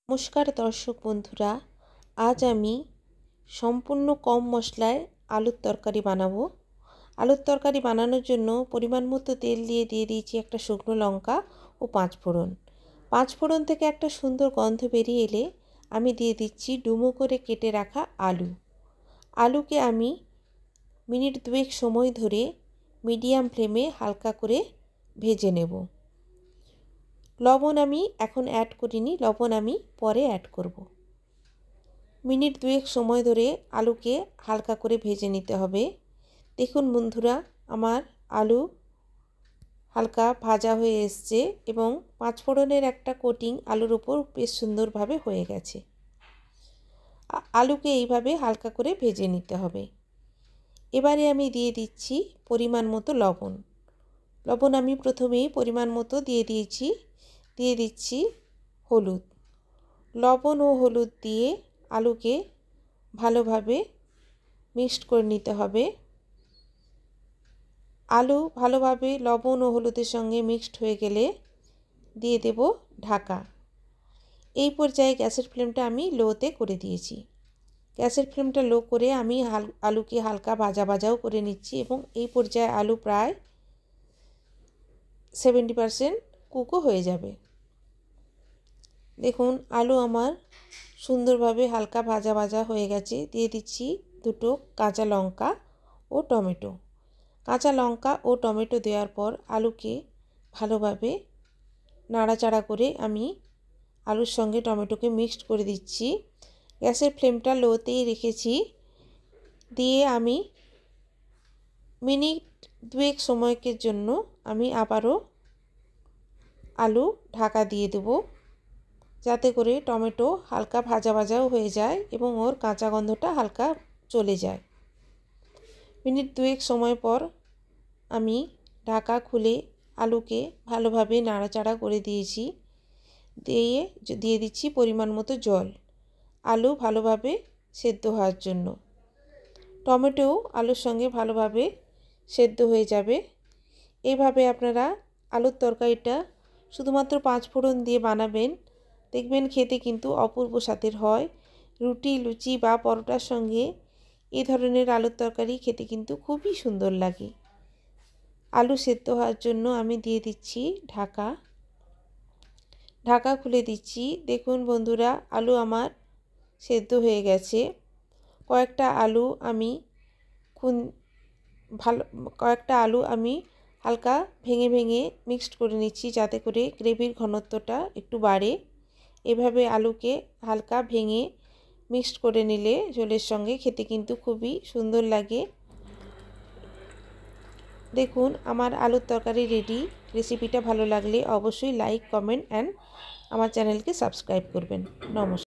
নমস্কার দর্শক বন্ধুরা, আজ আমি সম্পূর্ণ কম মশলায় আলুর তরকারি বানাবো। আলুর তরকারি বানানোর জন্য পরিমাণ মতো তেল দিয়ে দিয়েছি একটা শুকনো লঙ্কা ও 5 ফোড়ন। 5 ফোড়ন থেকে একটা সুন্দর গন্ধ বেরিয়ে এলে আমি দিয়ে দিচ্ছি ডুমো করে কেটে রাখা আলু। আলুকে আমি মিনিট 2 সময় ধরে মিডিয়াম ফ্লেমে হালকা করে ভেজে নেব। লবণ আমি এখন অ্যাড করিনি, লবণ আমি পরে অ্যাড করব। মিনিট 2 সময় ধরে আলুকে হালকা করে ভেজে নিতে হবে। দেখুন বন্ধুরা, আমার আলু হালকা ভাজা হয়ে এসছে এবং 5 ফোড়নের একটা কোটিং আলুর উপর বেশ সুন্দরভাবে হয়ে গেছে। আলুকে এইভাবে হালকা করে ভেজে নিতে হবে। এবারে আমি দিয়ে দিচ্ছি পরিমাণ মতো লবণ। লবণ আমি প্রথমেই পরিমাণ মতো দিয়ে দিচ্ছি হলুদ। লবণ ও হলুদ দিয়ে আলুকে ভালোভাবে মিক্সড করে নিতে হবে। আলু ভালোভাবে লবণ ও হলুদের সঙ্গে মিক্সড হয়ে গেলে দিয়ে দেব ঢাকা। এই পর্যায়ে গ্যাসের ফ্লেমটা আমি লোতে করে দিয়েছি। গ্যাসের ফ্লেমটা লো করে আমি আলুকে হালকা ভাজাও করে নিচ্ছি এবং এই পর্যায়ে আলু প্রায় 70% কুকও হয়ে যাবে। দেখুন আলু আমার সুন্দরভাবে হালকা ভাজা হয়ে গেছে। দিয়ে দিচ্ছি 2 কাঁচা লঙ্কা ও টমেটো। কাঁচা লঙ্কা ও টমেটো দেওয়ার পর আলুকে ভালোভাবে নাড়াচাড়া করে আমি আলুর সঙ্গে টমেটোকে মিক্সড করে দিচ্ছি। গ্যাসের ফ্লেমটা লোতেই রেখেছি। দিয়ে আমি মিনিট 2 সময়ের জন্য আমি আবারও আলু ঢাকা দিয়ে দেবো, যাতে করে টমেটো হালকা ভাজাও হয়ে যায় এবং ওর কাঁচা গন্ধটা হালকা চলে যায়। মিনিট 2 সময় পর আমি ঢাকা খুলে আলুকে ভালোভাবে নাড়াচাড়া করে দিয়েছি। দিয়ে দিচ্ছি পরিমাণ মতো জল, আলু ভালোভাবে সেদ্ধ হওয়ার জন্য। টমেটোও আলুর সঙ্গে ভালোভাবে সেদ্ধ হয়ে যাবে। এইভাবে আপনারা আলুর তরকারিটা শুধুমাত্র 5 ফোড়ন দিয়ে বানাবেন, দেখবেন খেতে কিন্তু অপূর্ব স্বাদের হয়। রুটি, লুচি বা পরোটার সঙ্গে এই ধরনের আলুর তরকারি খেতে কিন্তু খুবই সুন্দর লাগে। আলু সেদ্ধ হওয়ার জন্য আমি দিয়ে দিচ্ছি ঢাকা খুলে দিচ্ছি। দেখুন বন্ধুরা, আলু আমার সেদ্ধ হয়ে গেছে। কয়েকটা আলু আমি হালকা ভেঙে মিক্সড করে নিচ্ছি, যাতে করে গ্রেভির ঘনত্বটা একটু বাড়ে। এভাবে আলুকে হালকা ভেঙে মিক্সড করে নিলে ঝোলের সঙ্গে খেতে কিন্তু খুবই সুন্দর লাগে। দেখুন আমার আলুর তরকারি রেডি। রেসিপিটা ভালো লাগলে অবশ্যই লাইক, কমেন্ট অ্যান্ড আমার চ্যানেলকে সাবস্ক্রাইব করবেন। নমস্কার।